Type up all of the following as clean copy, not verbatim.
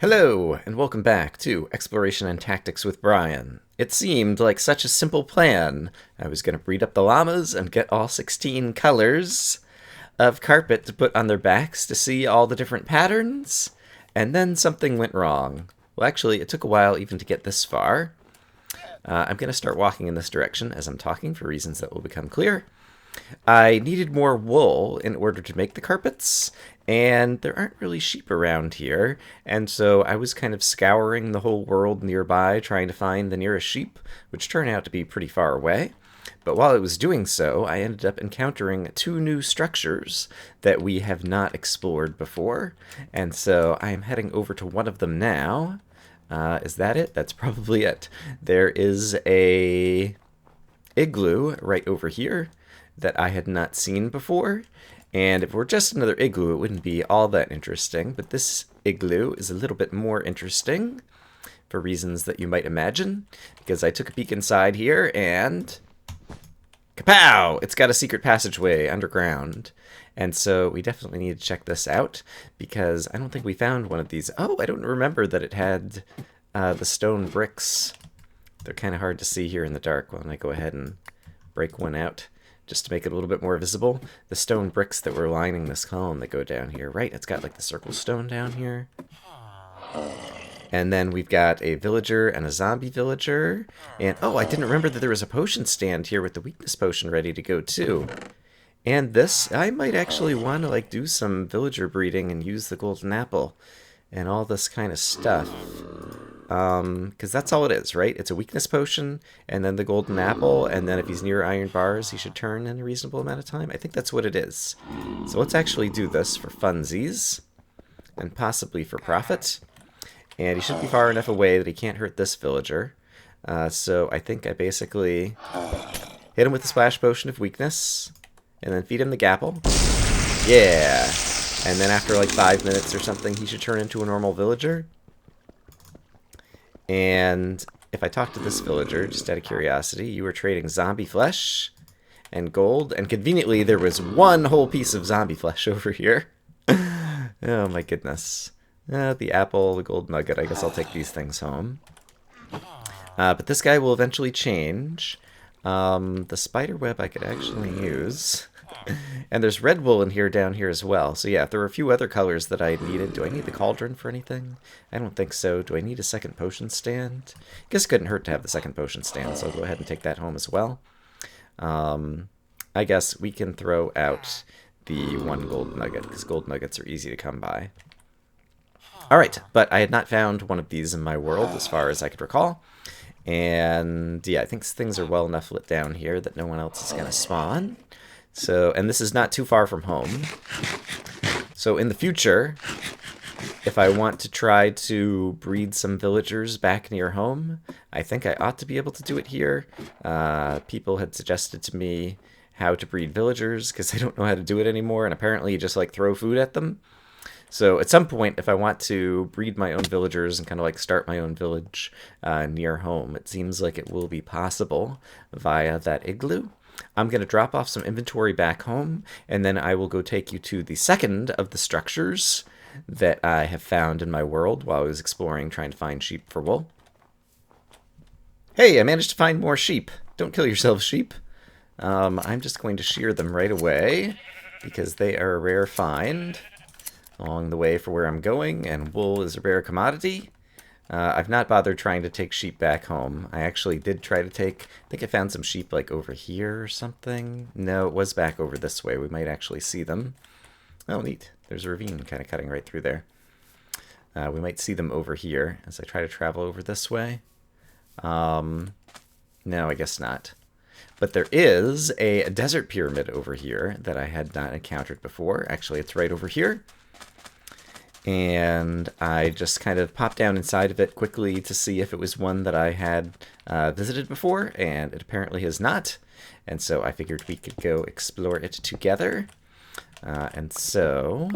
Hello, and welcome back to Exploration and Tactics with Brian. It seemed like such a simple plan. I was going to breed up the llamas and get all 16 colors of carpet to put on their backs to see all the different patterns, and then something went wrong. Well, actually, it took a while even to get this far. I'm going to start walking in this direction as I'm talking for reasons that will become clear. I needed more wool in order to make the carpets, and there aren't really sheep around here, and so I was kind of scouring the whole world nearby trying to find the nearest sheep, which turned out to be pretty far away. But while I was doing so, I ended up encountering two new structures that we have not explored before, and so I am heading over to one of them now. Is that it? That's probably it. There is a igloo right over here that I had not seen before. And if it were just another igloo, it wouldn't be all that interesting. But this igloo is a little bit more interesting for reasons that you might imagine. Because I took a peek inside here and... kapow! It's got a secret passageway underground. And so we definitely need to check this out. Because I don't think we found one of these. Oh, I don't remember that it had the stone bricks. They're kind of hard to see here in the dark. When I go ahead and break one out, just to make it a little bit more visible. The stone bricks that were lining this column that go down here, right? It's got like the circle stone down here. And then we've got a villager and a zombie villager. And, oh, I didn't remember that there was a potion stand here with the weakness potion ready to go too. And this, I might actually want to like do some villager breeding and use the golden apple and all this kind of stuff. Because that's all it is, right? It's a weakness potion, and then the golden apple, and then if he's near iron bars, he should turn in a reasonable amount of time. I think that's what it is. So let's actually do this for funsies, and possibly for profit. And he should be far enough away that he can't hurt this villager. So I think I basically hit him with the splash potion of weakness, and then feed him the gapple. Yeah! And then after like 5 minutes or something, he should turn into a normal villager. And if I talk to this villager, just out of curiosity, you were trading zombie flesh and gold, and conveniently there was one whole piece of zombie flesh over here. Oh my goodness. The apple, the gold nugget, I guess I'll take these things home. But this guy will eventually change. The spider web I could actually use. And there's red wool in here down here as well. So yeah, if there were a few other colors that I needed. Do I need the cauldron for anything? I don't think so. Do I need a second potion stand? Guess it couldn't hurt to have the second potion stand, so I'll go ahead and take that home as well. I guess we can throw out the one gold nugget, because gold nuggets are easy to come by. Alright, but I had not found one of these in my world as far as I could recall. And yeah, I think things are well enough lit down here that no one else is going to spawn. So, and this is not too far from home. So in the future, if I want to try to breed some villagers back near home, I think I ought to be able to do it here. People had suggested to me how to breed villagers because they don't know how to do it anymore, and apparently you just like throw food at them. So at some point, if I want to breed my own villagers and kind of like start my own village near home, it seems like it will be possible via that igloo. I'm going to drop off some inventory back home, and then I will go take you to the second of the structures that I have found in my world while I was exploring, trying to find sheep for wool. Hey, I managed to find more sheep. Don't kill yourselves, sheep. I'm just going to shear them right away, because they are a rare find along the way for where I'm going, and wool is a rare commodity. I've not bothered trying to take sheep back home. I actually did try to take... I think I found some sheep like over here or something. No, it was back over this way. We might actually see them. Oh, neat. There's a ravine kind of cutting right through there. We might see them over here as I try to travel over this way. No, I guess not. But there is a desert pyramid over here that I had not encountered before. Actually, it's right over here. And I just kind of popped down inside of it quickly to see if it was one that I had visited before, and it apparently is not. And so I figured we could go explore it together. And so,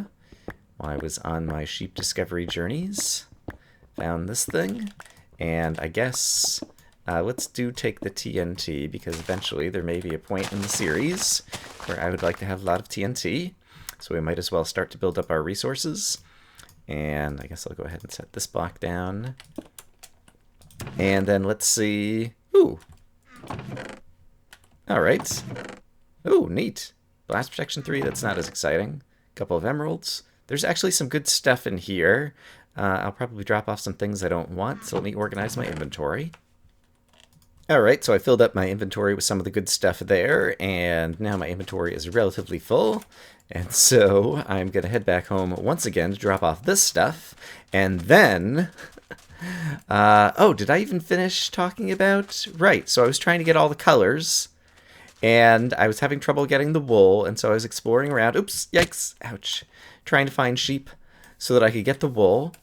while I was on my sheep discovery journeys, found this thing, and I guess let's take the TNT, because eventually there may be a point in the series where I would like to have a lot of TNT, so we might as well start to build up our resources. And I guess I'll go ahead and set this block down. And then let's see. Ooh. All right. Ooh, neat. Blast Protection 3, that's not as exciting. Couple of emeralds. There's actually some good stuff in here. I'll probably drop off some things I don't want, so let me organize my inventory. Alright, so I filled up my inventory with some of the good stuff there, and now my inventory is relatively full. And so I'm going to head back home once again to drop off this stuff, and then... oh, did I even finish talking about... Right, so I was trying to get all the colors, and I was having trouble getting the wool, and so I was exploring around... Oops, yikes, ouch. Trying to find sheep so that I could get the wool.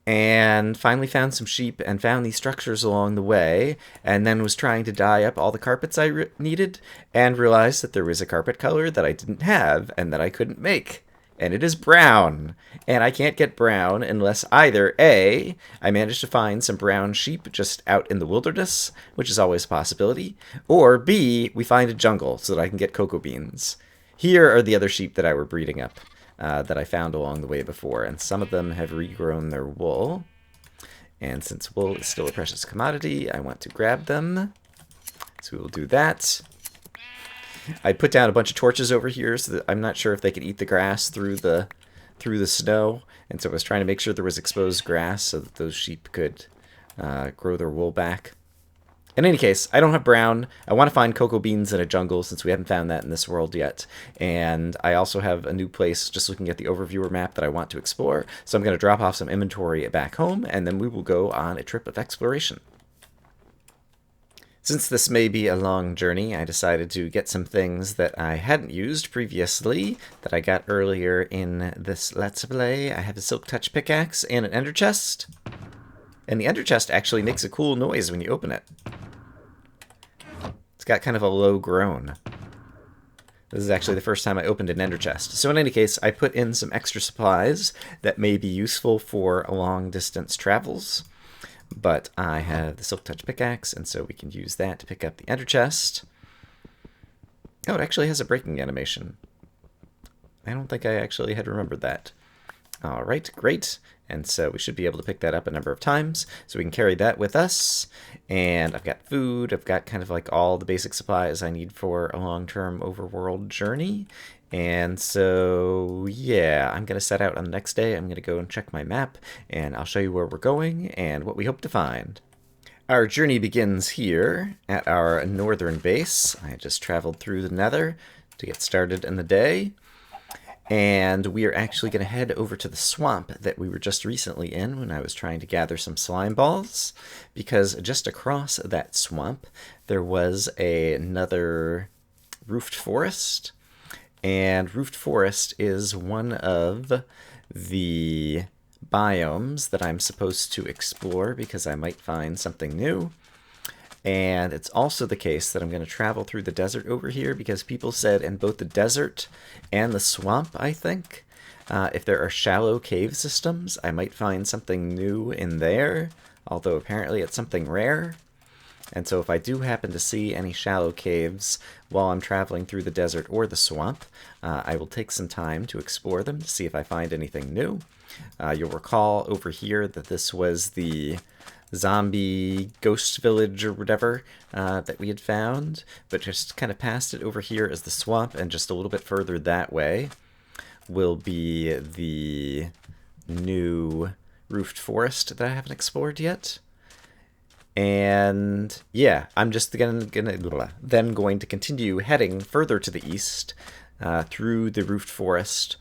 And finally found some sheep and found these structures along the way, and then was trying to dye up all the carpets I needed, and realized that there was a carpet color that I didn't have and that I couldn't make. And it is brown. And I can't get brown unless either A, I manage to find some brown sheep just out in the wilderness, which is always a possibility, or B, we find a jungle so that I can get cocoa beans. Here are the other sheep that I were breeding up. That I found along the way before, and some of them have regrown their wool. And since wool is still a precious commodity, I want to grab them. So we will do that. I put down a bunch of torches over here, so that I'm not sure if they can eat the grass through the snow. And so I was trying to make sure there was exposed grass so that those sheep could grow their wool back. In any case, I don't have brown. I want to find cocoa beans in a jungle since we haven't found that in this world yet. And I also have a new place, just looking at the overviewer map, that I want to explore. So I'm going to drop off some inventory back home, and then we will go on a trip of exploration. Since this may be a long journey, I decided to get some things that I hadn't used previously that I got earlier in this Let's Play. I have a Silk Touch pickaxe and an ender chest. And the ender chest actually makes a cool noise when you open it. It's got kind of a low groan. This is actually the first time I opened an ender chest. So in any case, I put in some extra supplies that may be useful for long distance travels. But I have the Silk Touch pickaxe, and so we can use that to pick up the ender chest. Oh, it actually has a breaking animation. I don't think I actually had remembered that. Alright, great. And so we should be able to pick that up a number of times. So we can carry that with us. And I've got food. I've got kind of like all the basic supplies I need for a long-term overworld journey. And so, yeah, I'm going to set out on the next day. I'm going to go and check my map. And I'll show you where we're going and what we hope to find. Our journey begins here at our northern base. I just traveled through the Nether to get started in the day. And we are actually going to head over to the swamp that we were just recently in when I was trying to gather some slime balls, because just across that swamp there was another roofed forest, and roofed forest is one of the biomes that I'm supposed to explore because I might find something new. And it's also the case that I'm going to travel through the desert over here because people said in both the desert and the swamp, I think, if there are shallow cave systems, I might find something new in there, although apparently it's something rare. And so if I do happen to see any shallow caves while I'm traveling through the desert or the swamp, I will take some time to explore them to see if I find anything new. You'll recall over here that this was the zombie ghost village or whatever that we had found, but just kind of past it over here is the swamp, and just a little bit further that way will be the new roofed forest that I haven't explored yet. And yeah, I'm just then going to continue heading further to the east through the roofed forest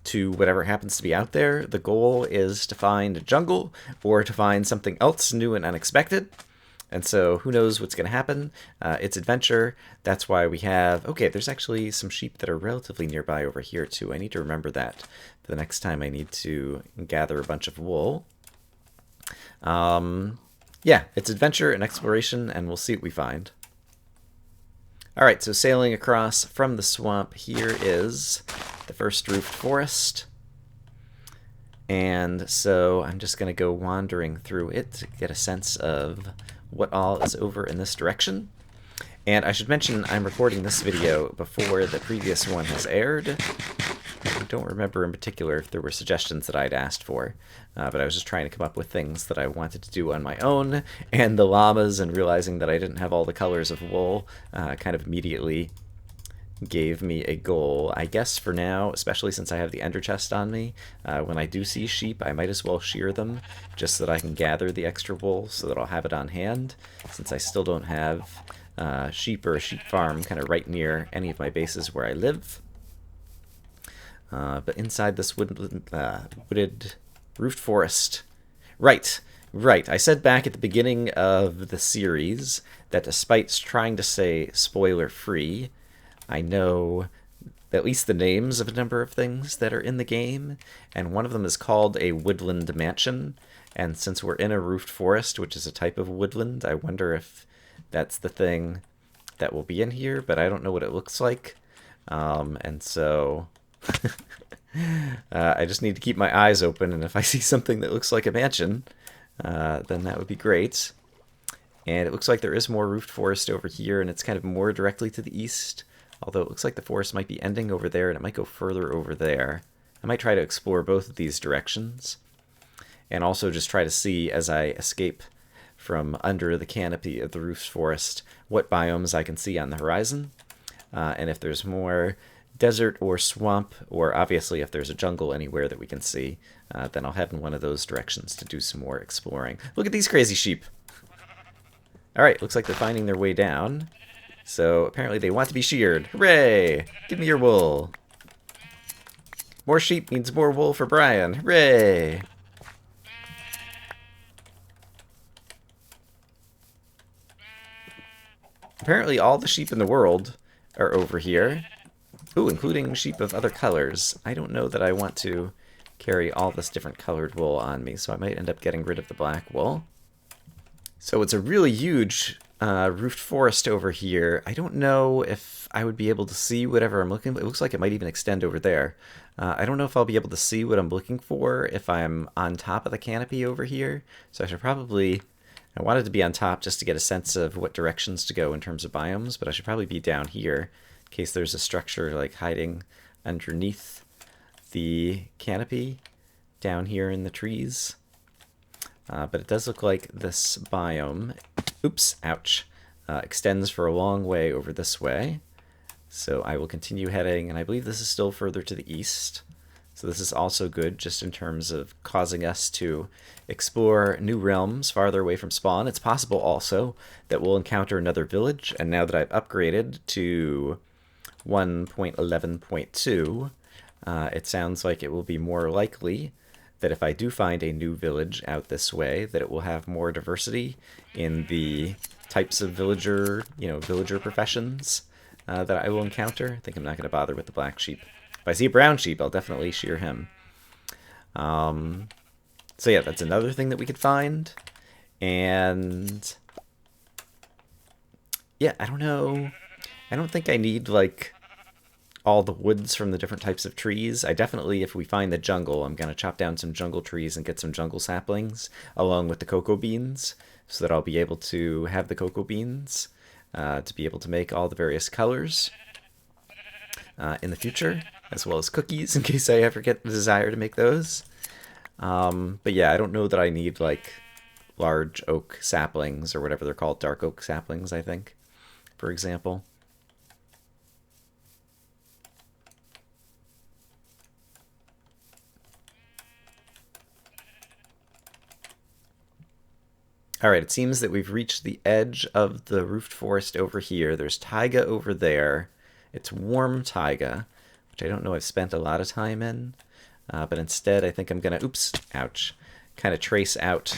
to whatever happens to be out there. The goal is to find a jungle or to find something else new and unexpected. And so who knows what's going to happen. It's adventure. That's why we have... Okay, there's actually some sheep that are relatively nearby over here too. I need to remember that for the next time I need to gather a bunch of wool. Yeah, it's adventure and exploration, and we'll see what we find. Alright, so sailing across from the swamp, here is the first roofed forest. And so I'm just going to go wandering through it to get a sense of what all is over in this direction. And I should mention I'm recording this video before the previous one has aired. don't remember in particular if there were suggestions that I'd asked for, but I was just trying to come up with things that I wanted to do on my own, and the llamas and realizing that I didn't have all the colors of wool kind of immediately gave me a goal. I guess for now, especially since I have the ender chest on me, when I do see sheep, I might as well shear them just so that I can gather the extra wool so that I'll have it on hand, since I still don't have sheep or a sheep farm kind of right near any of my bases where I live. But inside this wooded roofed forest. Right. I said back at the beginning of the series that despite trying to say spoiler-free, I know at least the names of a number of things that are in the game, and one of them is called a woodland mansion. And since we're in a roofed forest, which is a type of woodland, I wonder if that's the thing that will be in here, but I don't know what it looks like. And so I just need to keep my eyes open, and if I see something that looks like a mansion, then that would be great. And it looks like there is more roofed forest over here, and it's kind of more directly to the east, although it looks like the forest might be ending over there, and it might go further over there. I might try to explore both of these directions, and also just try to see, as I escape from under the canopy of the roofed forest, what biomes I can see on the horizon, and if there's more desert or swamp, or obviously if there's a jungle anywhere that we can see, then I'll head in one of those directions to do some more exploring. Look at these crazy sheep! Alright, looks like they're finding their way down. So apparently they want to be sheared. Hooray! Give me your wool. More sheep means more wool for Brian. Hooray! Apparently all the sheep in the world are over here. Ooh, including sheep of other colors. I don't know that I want to carry all this different colored wool on me, so I might end up getting rid of the black wool. So it's a really huge roofed forest over here. I don't know if I would be able to see whatever I'm looking for. It looks like it might even extend over there. I don't know if I'll be able to see what I'm looking for if I'm on top of the canopy over here. So I should probably... I wanted to be on top just to get a sense of what directions to go in terms of biomes, but I should probably be down here in case there's a structure like hiding underneath the canopy down here in the trees. But it does look like this biome, oops, ouch, extends for a long way over this way. So I will continue heading, and I believe this is still further to the east. So this is also good just in terms of causing us to explore new realms farther away from spawn. It's possible also that we'll encounter another village, and now that I've upgraded to 1.11.2, it sounds like it will be more likely that if I do find a new village out this way, that it will have more diversity in the types of villager professions that I will encounter. I think I'm not going to bother with the black sheep. If I see a brown sheep, I'll definitely shear him. So yeah, that's another thing that we could find. And yeah, I don't know. I don't think I need, like, all the woods from the different types of trees. I definitely, if we find the jungle, I'm going to chop down some jungle trees and get some jungle saplings along with the cocoa beans so that I'll be able to have the cocoa beans to be able to make all the various colors in the future, as well as cookies in case I ever get the desire to make those. But yeah, I don't know that I need, like, large oak saplings or whatever they're called, dark oak saplings, I think, for example. Alright, it seems that we've reached the edge of the roofed forest over here. There's taiga over there. It's warm taiga, which I don't know I've spent a lot of time in. But instead, I think I'm going to, oops, ouch, kind of trace out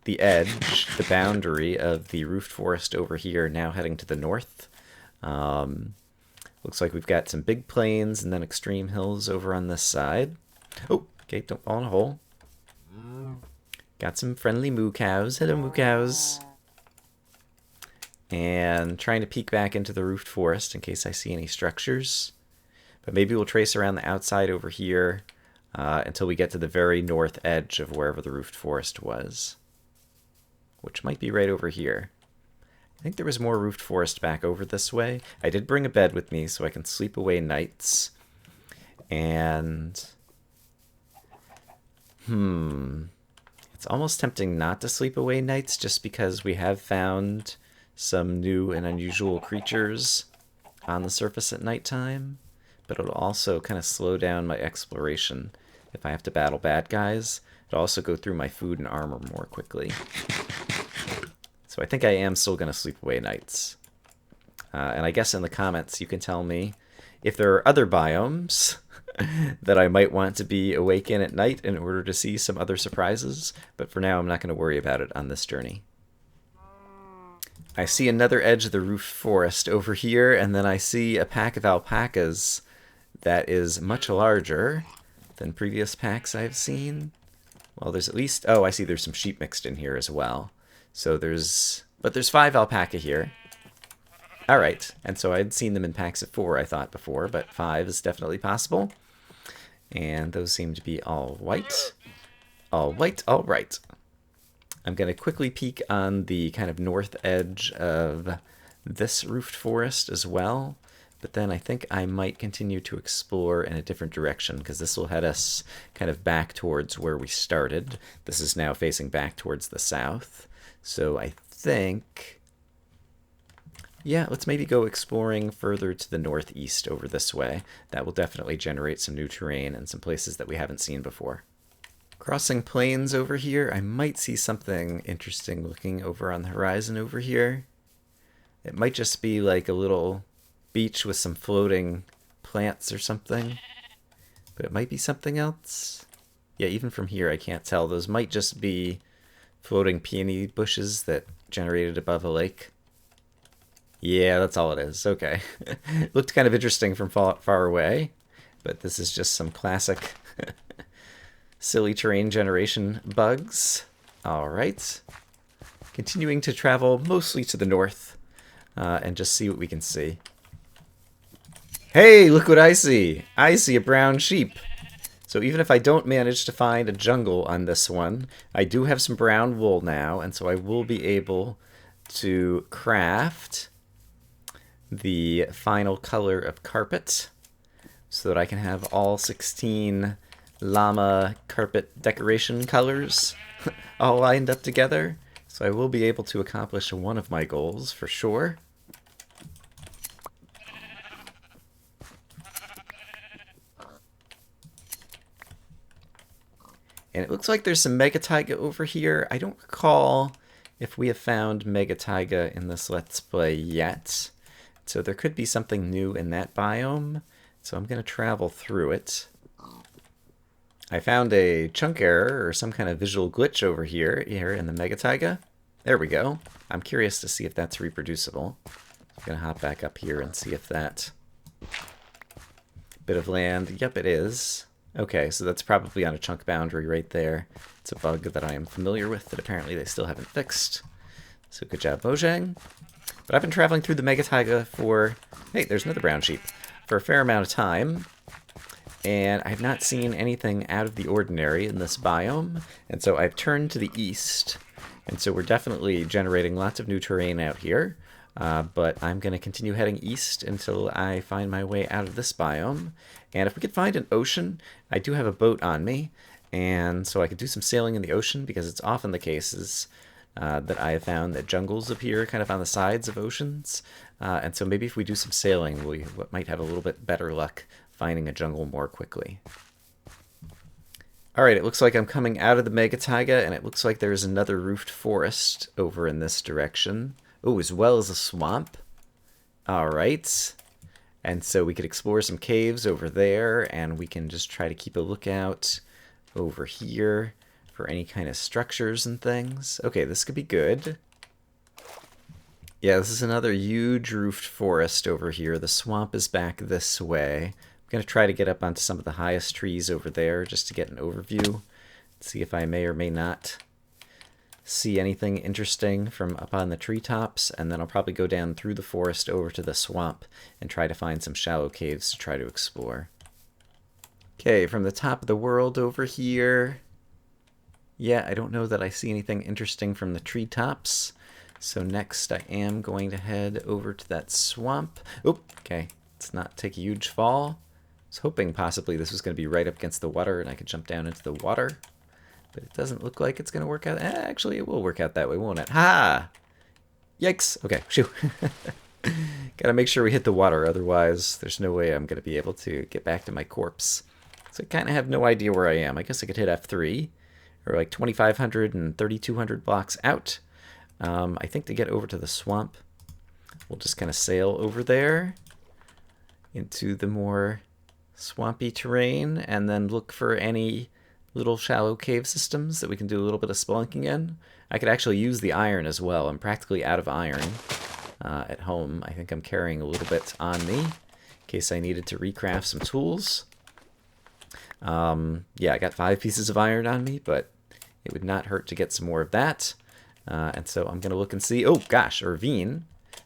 the edge, the boundary of the roofed forest over here, now heading to the north. Looks like we've got some big plains and then extreme hills over on this side. Oh, okay, don't fall in a hole. Got some friendly moo cows. Hello, moo cows. And trying to peek back into the roofed forest in case I see any structures. But maybe we'll trace around the outside over here until we get to the very north edge of wherever the roofed forest was. Which might be right over here. I think there was more roofed forest back over this way. I did bring a bed with me so I can sleep away nights. And it's almost tempting not to sleep away nights just because we have found some new and unusual creatures on the surface at nighttime, but it'll also kind of slow down my exploration. If I have to battle bad guys, it'll also go through my food and armor more quickly. So I think I am still going to sleep away nights. And I guess in the comments you can tell me if there are other biomes that I might want to be awake in at night in order to see some other surprises, but for now I'm not going to worry about it on this journey. I see another edge of the roofed forest over here, and then I see a pack of alpacas that is much larger than previous packs I've seen. Well, there's at least... oh, I see there's some sheep mixed in here as well. So there's 5 alpaca here. Alright, and so I'd seen them in packs of 4, I thought, before, but 5 is definitely possible. And those seem to be all white. All white, all right. I'm going to quickly peek on the kind of north edge of this roofed forest as well. But then I think I might continue to explore in a different direction, because this will head us kind of back towards where we started. This is now facing back towards the south. So I think... yeah, let's maybe go exploring further to the northeast over this way. That will definitely generate some new terrain and some places that we haven't seen before. Crossing plains over here, I might see something interesting looking over on the horizon over here. It might just be like a little beach with some floating plants or something. But it might be something else. Yeah, even from here I can't tell. Those might just be floating peony bushes that generated above a lake. Yeah, that's all it is. Okay. Looked kind of interesting from far away, but this is just some classic silly terrain generation bugs. All right. Continuing to travel mostly to the north and just see what we can see. Hey, look what I see. I see a brown sheep. So even if I don't manage to find a jungle on this one, I do have some brown wool now, and so I will be able to craft the final color of carpet so that I can have all 16 llama carpet decoration colors all lined up together. So I will be able to accomplish one of my goals for sure. And it looks like there's some Mega Taiga over here. I don't recall if we have found Mega Taiga in this Let's Play yet. So there could be something new in that biome. So I'm going to travel through it. I found a chunk error or some kind of visual glitch over here in the Mega Taiga. There we go. I'm curious to see if that's reproducible. I'm going to hop back up here and see if that bit of land... yep, it is. Okay, so that's probably on a chunk boundary right there. It's a bug that I am familiar with that apparently they still haven't fixed. So good job, Mojang. But I've been traveling through the Mega Taiga for... hey, there's another brown sheep. For a fair amount of time. And I have not seen anything out of the ordinary in this biome. And so I've turned to the east. And so we're definitely generating lots of new terrain out here. But I'm going to continue heading east until I find my way out of this biome. And if we could find an ocean, I do have a boat on me. And so I could do some sailing in the ocean, because it's often the cases that I have found that jungles appear kind of on the sides of oceans. And so maybe if we do some sailing, we might have a little bit better luck finding a jungle more quickly. Alright, it looks like I'm coming out of the Mega Taiga, and it looks like there's another roofed forest over in this direction. Oh, as well as a swamp. Alright. And so we could explore some caves over there, and we can just try to keep a lookout over here for any kind of structures and things. Okay, this could be good. Yeah, this is another huge roofed forest over here. The swamp is back this way. I'm going to try to get up onto some of the highest trees over there just to get an overview. See if I may or may not see anything interesting from up on the treetops, and then I'll probably go down through the forest over to the swamp and try to find some shallow caves to try to explore. Okay, from the top of the world over here. Yeah, I don't know that I see anything interesting from the treetops. So next I am going to head over to that swamp. Oop, okay, let's not take a huge fall. was hoping possibly this was going to be right up against the water and I could jump down into the water. But it doesn't look like it's going to work out. Actually, it will work out that way, won't it? Ha! Yikes! Okay, shoo. Gotta make sure we hit the water, otherwise there's no way I'm going to be able to get back to my corpse. So I kind of have no idea where I am. I guess I could hit F3, or like 2,500 and 3,200 blocks out. I think to get over to the swamp, we'll just kind of sail over there into the more swampy terrain and then look for any little shallow cave systems that we can do a little bit of spelunking in. I could actually use the iron as well. I'm practically out of iron at home. I think I'm carrying a little bit on me in case I needed to recraft some tools. Yeah, I got 5 pieces of iron on me, but it would not hurt to get some more of that. And so I'm going to look and see. Oh, gosh, a ravine.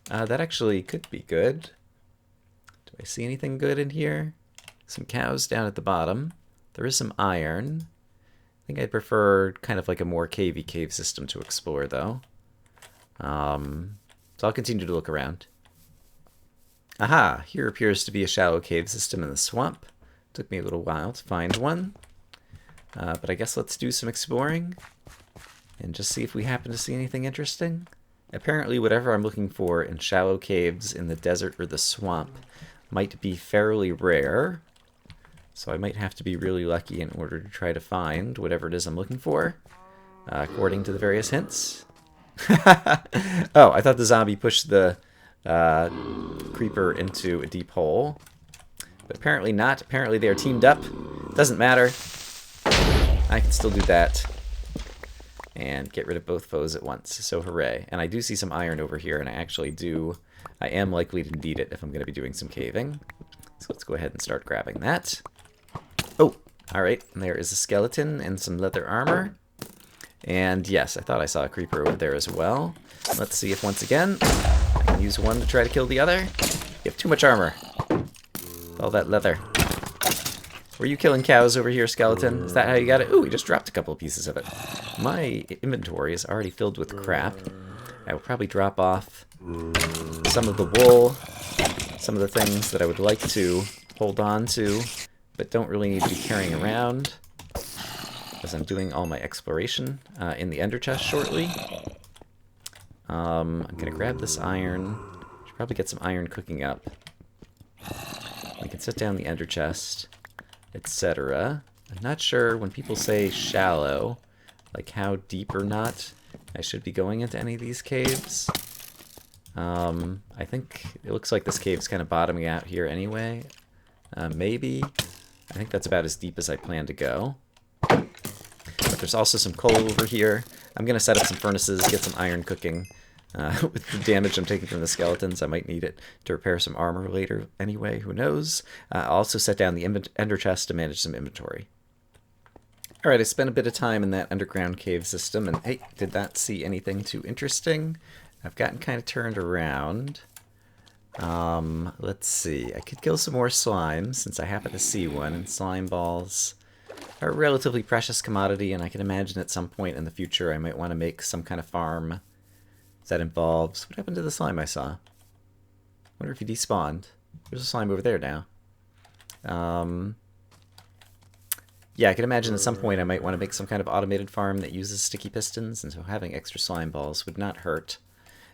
That actually could be good. Do I see anything good in here? Some cows down at the bottom. There is some iron. I think I'd prefer kind of like a more cavey cave system to explore, though. So I'll continue to look around. Aha! Here appears to be a shallow cave system in the swamp. Took me a little while to find one. But I guess let's do some exploring and just see if we happen to see anything interesting. Apparently whatever I'm looking for in shallow caves in the desert or the swamp might be fairly rare. So I might have to be really lucky in order to try to find whatever it is I'm looking for, according to the various hints. Oh, I thought the zombie pushed the creeper into a deep hole. But apparently not. Apparently they are teamed up. Doesn't matter. I can still do that. And get rid of both foes at once. So hooray. And I do see some iron over here, and I am likely to need it if I'm going to be doing some caving. So let's go ahead and start grabbing that. Oh, alright. There is a skeleton and some leather armor. And yes, I thought I saw a creeper over there as well. Let's see if once again I can use one to try to kill the other. You have too much armor. All that leather. Were you killing cows over here, skeleton? Is that how you got it? Ooh, we just dropped a couple of pieces of it. My inventory is already filled with crap. I will probably drop off some of the wool, some of the things that I would like to hold on to, but don't really need to be carrying around, as I'm doing all my exploration in the ender chest shortly. I'm going to grab this iron. Should probably get some iron cooking up. We can set down the ender chest, etc. I'm not sure when people say shallow, like how deep or not I should be going into any of these caves. I think it looks like this cave's kind of bottoming out here anyway. Maybe. I think that's about as deep as I plan to go. But there's also some coal over here. I'm going to set up some furnaces, get some iron cooking. With the damage I'm taking from the skeletons, I might need it to repair some armor later anyway, who knows. I'll also set down the ender chest to manage some inventory. Alright, I spent a bit of time in that underground cave system, and hey, did not see anything too interesting. I've gotten kind of turned around. Let's see. I could kill some more slimes, since I happen to see one, and slime balls are a relatively precious commodity, and I can imagine at some point in the future I might want to make some kind of farm that involves... What happened to the slime I saw? I wonder if he despawned. There's a slime over there now. Yeah, I can imagine at some point I might want to make some kind of automated farm that uses sticky pistons, and so having extra slime balls would not hurt.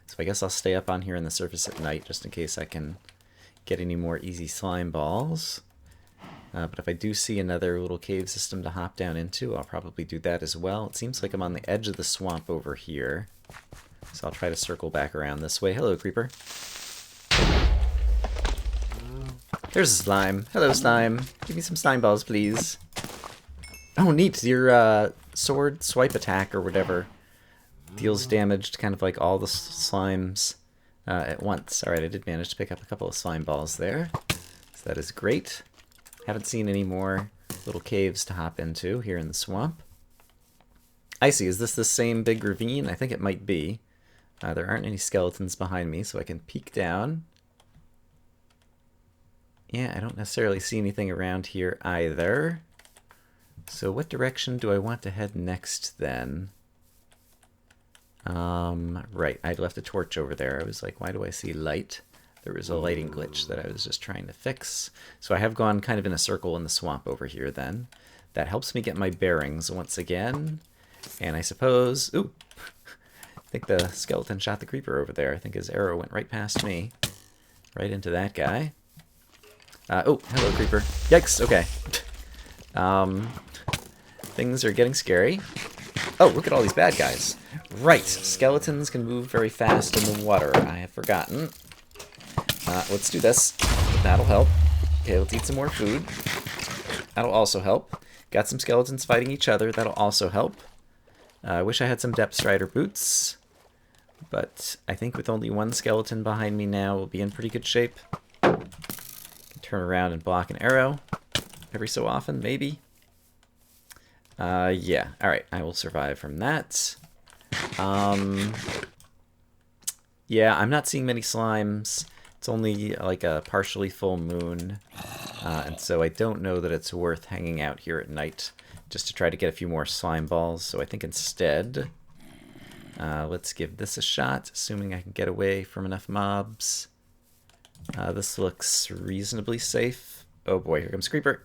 So I guess I'll stay up on here on the surface at night just in case I can get any more easy slime balls. But if I do see another little cave system to hop down into, I'll probably do that as well. It seems like I'm on the edge of the swamp over here. So I'll try to circle back around this way. Hello, creeper. There's a slime. Hello, slime. Give me some slime balls, please. Oh, neat. Your sword swipe attack or whatever deals damage to kind of like all the slimes at once. Alright, I did manage to pick up a couple of slime balls there. So that is great. Haven't seen any more little caves to hop into here in the swamp. I see. Is this the same big ravine? I think it might be. There aren't any skeletons behind me, so I can peek down. Yeah, I don't necessarily see anything around here either. So what direction do I want to head next, then? Right, I'd left a torch over there. I was like, why do I see light? There was a lighting glitch that I was just trying to fix. So I have gone kind of in a circle in the swamp over here then. That helps me get my bearings once again. And I suppose... Ooh! I think the skeleton shot the creeper over there. I think his arrow went right past me. Right into that guy. Oh, hello, creeper. Yikes, okay. Things are getting scary. Oh, look at all these bad guys. Right, skeletons can move very fast in the water. I have forgotten. Let's do this. That'll help. Okay, let's eat some more food. That'll also help. Got some skeletons fighting each other. That'll also help. I wish I had some Depth Strider boots. But I think with only one skeleton behind me now, we'll be in pretty good shape. Turn around and block an arrow. Every so often, maybe. Yeah. Alright, I will survive from that. Yeah, I'm not seeing many slimes. It's only like a partially full moon, and so I don't know that it's worth hanging out here at night just to try to get a few more slime balls. So I think instead, let's give this a shot, assuming I can get away from enough mobs. This looks reasonably safe. Oh boy, here comes Creeper.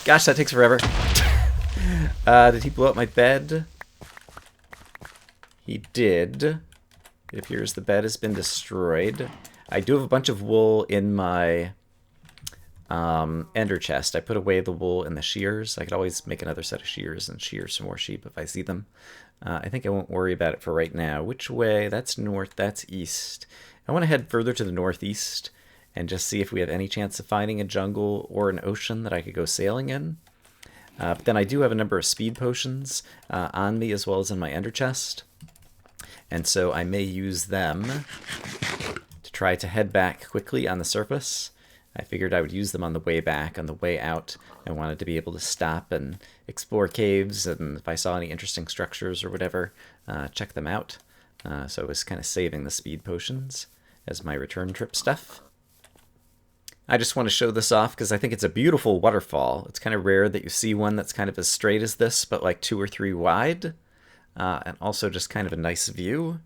Gosh, that takes forever. Did he blow up my bed? He did. It appears the bed has been destroyed. I do have a bunch of wool in my ender chest. I put away the wool and the shears. I could always make another set of shears and shear some more sheep if I see them. I think I won't worry about it for right now. Which way? That's north, that's east. I want to head further to the northeast and just see if we have any chance of finding a jungle or an ocean that I could go sailing in. But then I do have a number of speed potions on me as well as in my ender chest. And so I may use them to try to head back quickly on the surface. I figured I would use them on the way back. On the way out, I wanted to be able to stop and explore caves, and if I saw any interesting structures or whatever, check them out. So I was kind of saving the speed potions as my return trip stuff. I just want to show this off because I think it's a beautiful waterfall. It's kind of rare that you see one that's kind of as straight as this, but like 2 or 3 wide. And also just kind of a nice view.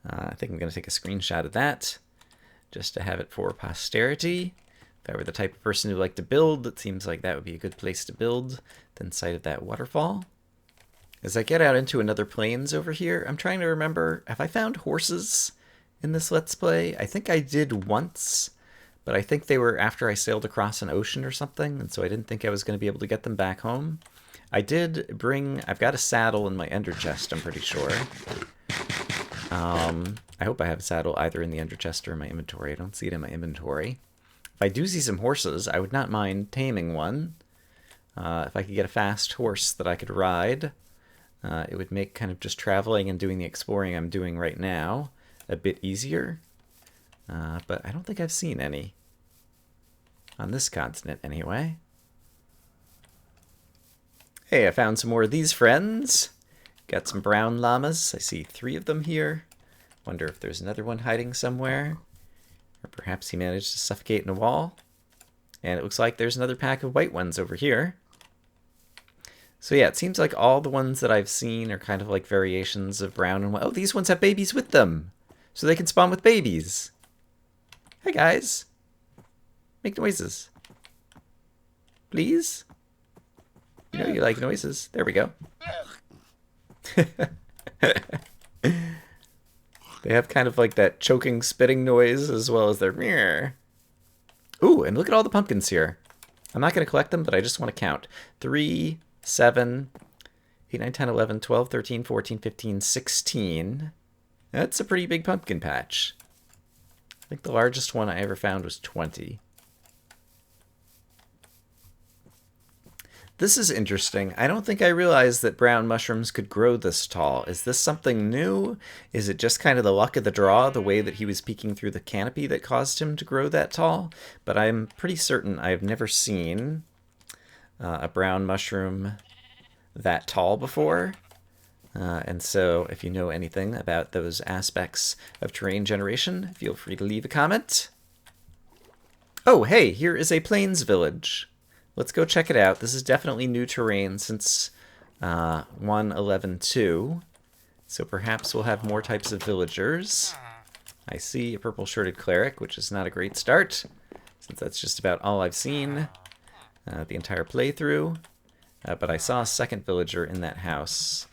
I think I'm going to take a screenshot of that just to have it for posterity. If I were the type of person who liked to build, it seems like that would be a good place to build, than sight of that waterfall. As I get out into another plains over here, I'm trying to remember, have I found horses in this Let's Play? I think I did once, but I think they were after I sailed across an ocean or something, and so I didn't think I was going to be able to get them back home. I did bring... I've got a saddle in my ender chest, I'm pretty sure. I hope I have a saddle either in the ender chest or in my inventory. I don't see it in my inventory. If I do see some horses, I would not mind taming one. If I could get a fast horse that I could ride, it would make kind of just traveling and doing the exploring I'm doing right now a bit easier. But I don't think I've seen any. On this continent, anyway. Hey, I found some more of these friends. Got some brown llamas. I see 3 of them here. Wonder if there's another one hiding somewhere. Or perhaps he managed to suffocate in a wall. And it looks like there's another pack of white ones over here. So yeah, it seems like all the ones that I've seen are kind of like variations of brown and white. Oh, these ones have babies with them. So they can spawn with babies. Hey guys. Make noises. Please? You know you like noises. There we go. They have kind of like that choking, spitting noise as well as their meow. Ooh, and look at all the pumpkins here. I'm not going to collect them, but I just want to count. 3, 7, 8, 9, 10, 11, 12, 13, 14, 15, 16. That's a pretty big pumpkin patch. I think the largest one I ever found was 20. This is interesting. I don't think I realized that brown mushrooms could grow this tall. Is this something new? Is it just kind of the luck of the draw, the way that he was peeking through the canopy that caused him to grow that tall? But I'm pretty certain I've never seen a brown mushroom that tall before. And so if you know anything about those aspects of terrain generation, feel free to leave a comment. Oh, hey, here is a plains village. Let's go check it out. This is definitely new terrain since 1.11.2. So perhaps we'll have more types of villagers. I see a purple-shirted cleric, which is not a great start, since that's just about all I've seen the entire playthrough. But I saw a second villager in that house,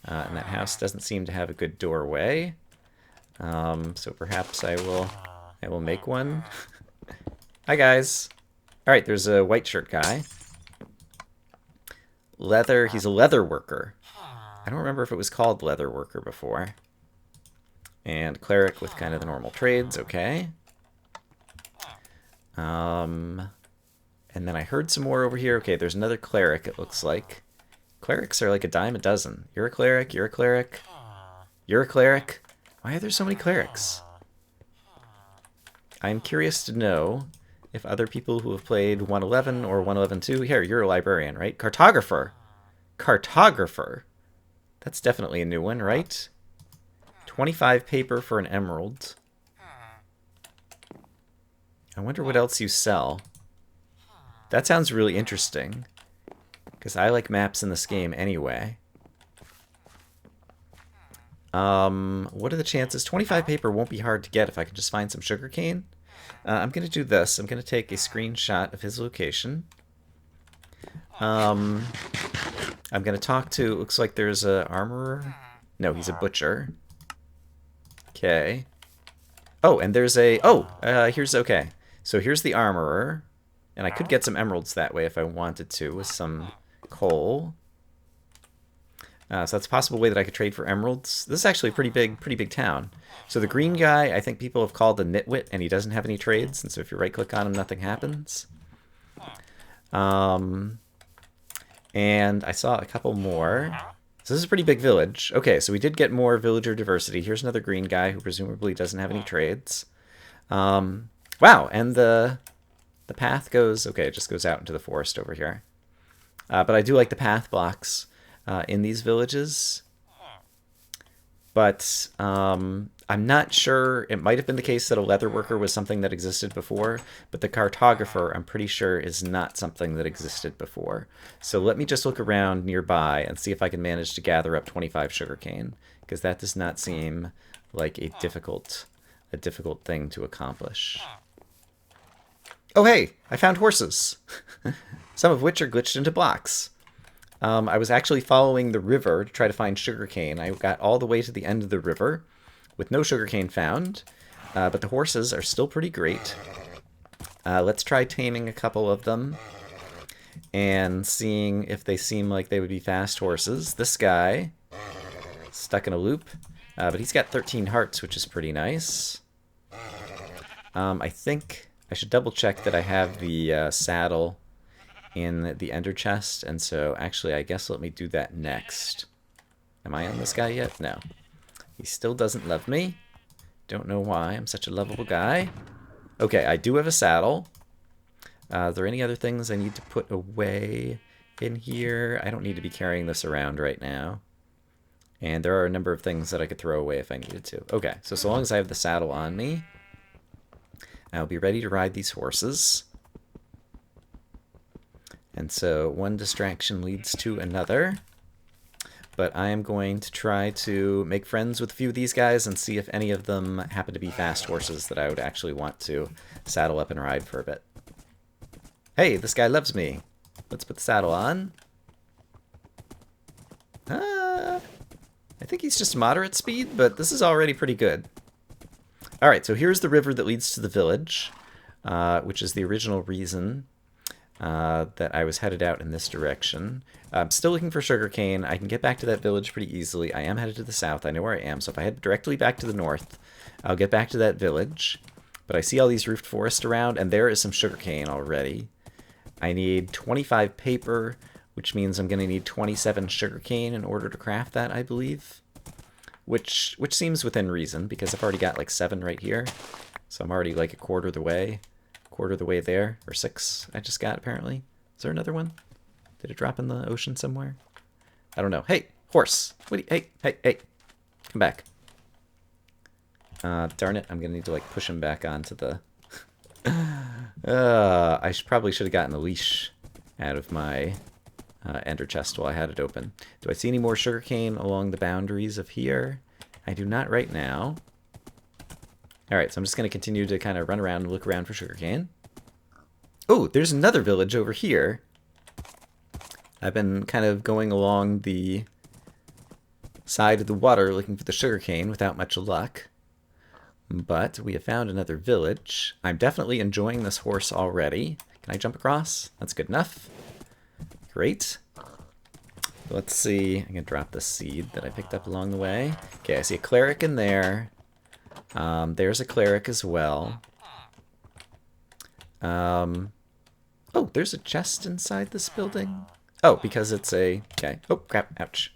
and that house doesn't seem to have a good doorway. So perhaps I will make one. Hi guys. All right, there's a white shirt guy. Leather. He's a leather worker. I don't remember if it was called leather worker before. And cleric with kind of the normal trades. Okay. And then I heard some more over here. Okay, there's another cleric, it looks like. Clerics are like a dime a dozen. You're a cleric, you're a cleric, you're a cleric. Why are there so many clerics? I'm curious to know if other people who have played 111 or 111.2... Here, you're a librarian, right? Cartographer. Cartographer. That's definitely a new one, right? 25 paper for an emerald. I wonder what else you sell. That sounds really interesting, because I like maps in this game anyway. What are the chances? 25 paper won't be hard to get if I can just find some sugarcane. I'm going to do this. I'm going to take a screenshot of his location. I'm going to talk to... Looks like there's a armorer. No, he's a butcher. Okay. Oh, and there's a... Oh, here's... Okay. So here's the armorer. And I could get some emeralds that way if I wanted to, with some coal. So that's a possible way that I could trade for emeralds. This is actually a pretty big town. So the green guy, I think people have called a nitwit, and he doesn't have any trades. And so if you right-click on him, nothing happens. And I saw a couple more. So this is a pretty big village. Okay, so we did get more villager diversity. Here's another green guy who presumably doesn't have any trades. Wow, and the path goes... Okay, it just goes out into the forest over here. But I do like the path blocks in these villages. But I'm not sure. It might have been the case that a leather worker was something that existed before, but the cartographer, I'm pretty sure, is not something that existed before. So let me just look around nearby and see if I can manage to gather up 25 sugarcane, because that does not seem like a difficult thing to accomplish. Oh hey, I found horses, some of which are glitched into blocks. I was actually following the river to try to find sugarcane. I got all the way to the end of the river with no sugarcane found, but the horses are still pretty great. Let's try taming a couple of them and seeing if they seem like they would be fast horses. This guy, stuck in a loop, but he's got 13 hearts, which is pretty nice. I think I should double check that I have the saddle in the ender chest, and so actually I guess let me do that next. Am I on this guy yet? No. He still doesn't love me. Don't know why. I'm such a lovable guy. Okay, I do have a saddle. Are there any other things I need to put away in here? I don't need to be carrying this around right now. And there are a number of things that I could throw away if I needed to. Okay, so long as I have the saddle on me, I'll be ready to ride these horses. And so one distraction leads to another. But I am going to try to make friends with a few of these guys and see if any of them happen to be fast horses that I would actually want to saddle up and ride for a bit. Hey, this guy loves me. Let's put the saddle on. I think he's just moderate speed, but this is already pretty good. Alright, so here's the river that leads to the village, which is the original reason that I was headed out in this direction. I'm still looking for sugarcane. I can get back to that village pretty easily. I am headed to the south. I know where I am, so if I head directly back to the north, I'll get back to that village. But I see all these roofed forests around, and there is some sugarcane already. I need 25 paper, which means I'm going to need 27 sugarcane in order to craft that, I believe. Which seems within reason, because I've already got like 7 right here. So I'm already like a quarter of the way there, or 6 I just got apparently. Is there another one? Did it drop in the ocean somewhere? I don't know. Hey, horse! What do you, hey! Come back. Darn it, I'm gonna need to like push him back onto the... I probably should have gotten the leash out of my ender chest while I had it open. Do I see any more sugarcane along the boundaries of here? I do not right now. Alright, so I'm just going to continue to kind of run around and look around for sugarcane. Oh, there's another village over here. I've been kind of going along the side of the water looking for the sugarcane without much luck. But we have found another village. I'm definitely enjoying this horse already. Can I jump across? That's good enough. Great. Let's see. I'm going to drop this seed that I picked up along the way. Okay, I see a cleric in there. There's a cleric as well. Oh, there's a chest inside this building. Oh, because it's a... Okay. Oh, crap. Ouch.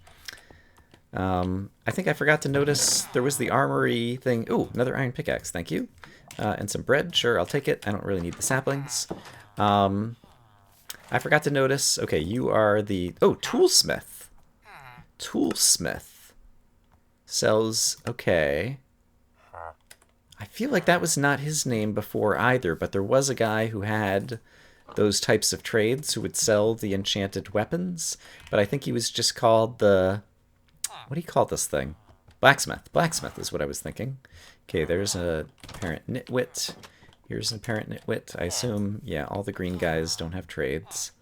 I think I forgot to notice there was the armory thing. Ooh, another iron pickaxe. Thank you. And some bread. Sure, I'll take it. I don't really need the saplings. I forgot to notice... Okay, you are the... Oh, toolsmith. Toolsmith. Sells... Okay. I feel like that was not his name before either, but there was a guy who had those types of trades who would sell the enchanted weapons, but I think he was just called the... What do you call this thing? Blacksmith. Blacksmith is what I was thinking. Okay, there's a apparent nitwit. Here's an apparent nitwit. I assume, yeah, all the green guys don't have trades.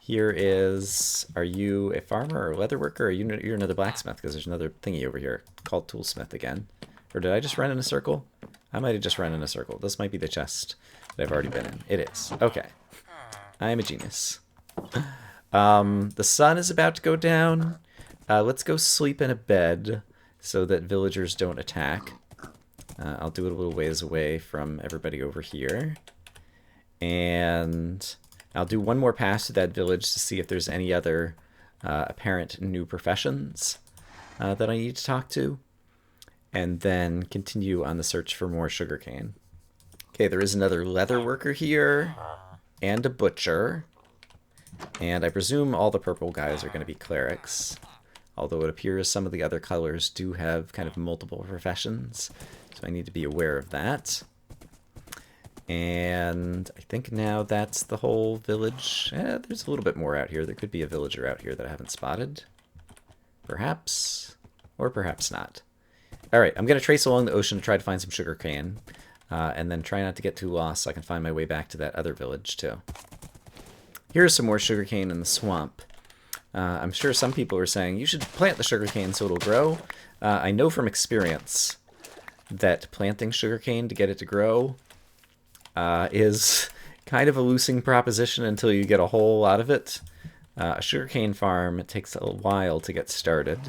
Here is... Are you a farmer or a leather worker? Or you're another blacksmith, because there's another thingy over here called toolsmith again. Or did I just run in a circle? I might have just run in a circle. This might be the chest that I've already been in. It is. Okay. I am a genius. The sun is about to go down. Let's go sleep in a bed so that villagers don't attack. I'll do it a little ways away from everybody over here. And I'll do one more pass to that village to see if there's any other apparent new professions that I need to talk to. And then continue on the search for more sugarcane. Okay, there is another leather worker here. And a butcher. And I presume all the purple guys are going to be clerics. Although it appears some of the other colors do have kind of multiple professions. So I need to be aware of that. And I think now that's the whole village. There's a little bit more out here. There could be a villager out here that I haven't spotted. Perhaps. Or perhaps not. Alright, I'm going to trace along the ocean to try to find some sugarcane. And then try not to get too lost so I can find my way back to that other village too. Here's some more sugarcane in the swamp. I'm sure some people are saying, you should plant the sugarcane so it'll grow. I know from experience that planting sugarcane to get it to grow is kind of a losing proposition until you get a whole lot of it. A sugarcane farm, it takes a while to get started.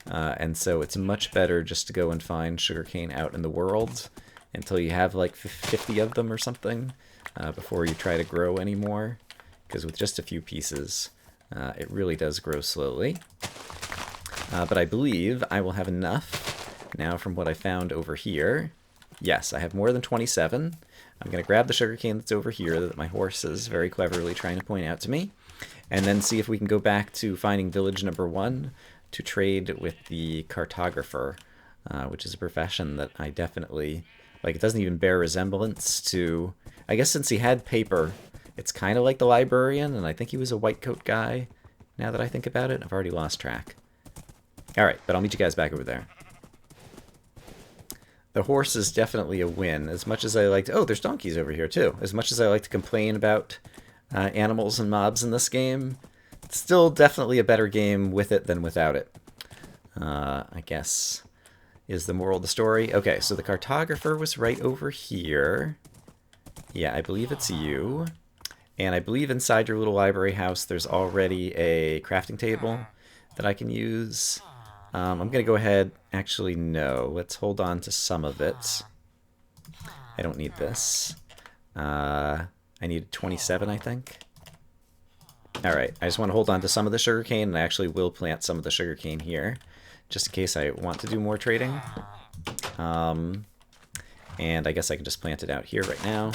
And so it's much better just to go and find sugarcane out in the world until you have like 50 of them or something before you try to grow anymore. Because with just a few pieces, it really does grow slowly. But I believe I will have enough now from what I found over here. Yes, I have more than 27. I'm going to grab the sugarcane that's over here that my horse is very cleverly trying to point out to me. And then see if we can go back to finding village number 1 to trade with the cartographer, which is a profession that I definitely... Like, it doesn't even bear resemblance to... I guess since he had paper... It's kind of like the librarian, and I think he was a white coat guy, now that I think about it. I've already lost track. Alright, but I'll meet you guys back over there. The horse is definitely a win. As much as I like to... Oh, there's donkeys over here, too. As much as I like to complain about animals and mobs in this game, it's still definitely a better game with it than without it. I guess is the moral of the story. Okay, so the cartographer was right over here. Yeah, I believe it's you. And I believe inside your little library house there's already a crafting table that I can use. I'm going to go ahead... Actually, no. Let's hold on to some of it. I don't need this. I need 27, I think. Alright, I just want to hold on to some of the sugarcane, and I actually will plant some of the sugarcane here, just in case I want to do more trading. And I guess I can just plant it out here right now.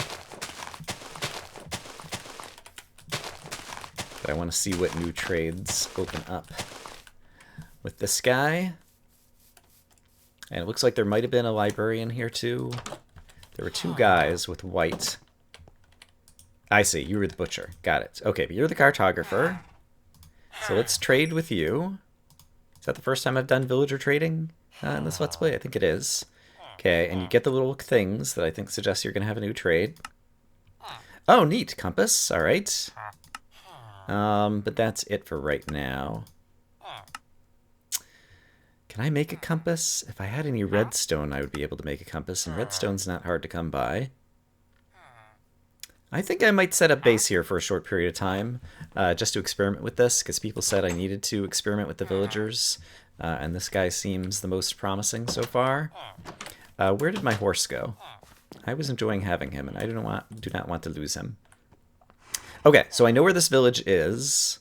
But I want to see what new trades open up with this guy. And it looks like there might have been a librarian here too. There were 2 guys with white. I see, you were the butcher. Got it. Okay, but you're the cartographer. So let's trade with you. Is that the first time I've done villager trading in this Let's Play? I think it is. Okay, and you get the little things that I think suggest you're going to have a new trade. Oh, neat. Compass. All right. But that's it for right now. Can I make a compass? If I had any redstone, I would be able to make a compass, and redstone's not hard to come by. I think I might set up base here for a short period of time, just to experiment with this, because people said I needed to experiment with the villagers, and this guy seems the most promising so far. Where did my horse go? I was enjoying having him, and I do not want to lose him. Okay, so I know where this village is.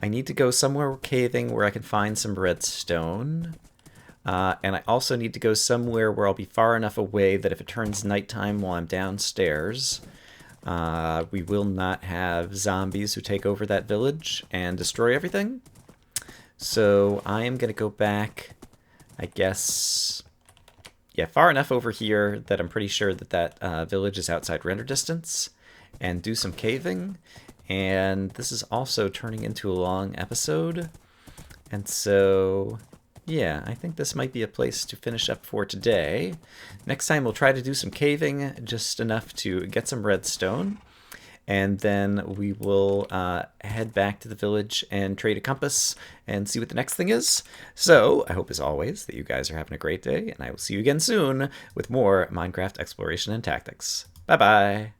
I need to go somewhere caving where I can find some redstone. And I also need to go somewhere where I'll be far enough away that if it turns nighttime while I'm downstairs, we will not have zombies who take over that village and destroy everything. So I am going to go back, I guess, yeah, far enough over here that I'm pretty sure that that village is outside render distance, and do some caving. And this is also turning into a long episode. And so, yeah, I think this might be a place to finish up for today. Next time we'll try to do some caving, just enough to get some redstone. And then we will head back to the village and trade a compass and see what the next thing is. So I hope, as always, that you guys are having a great day, and I will see you again soon with more Minecraft exploration and tactics. Bye-bye!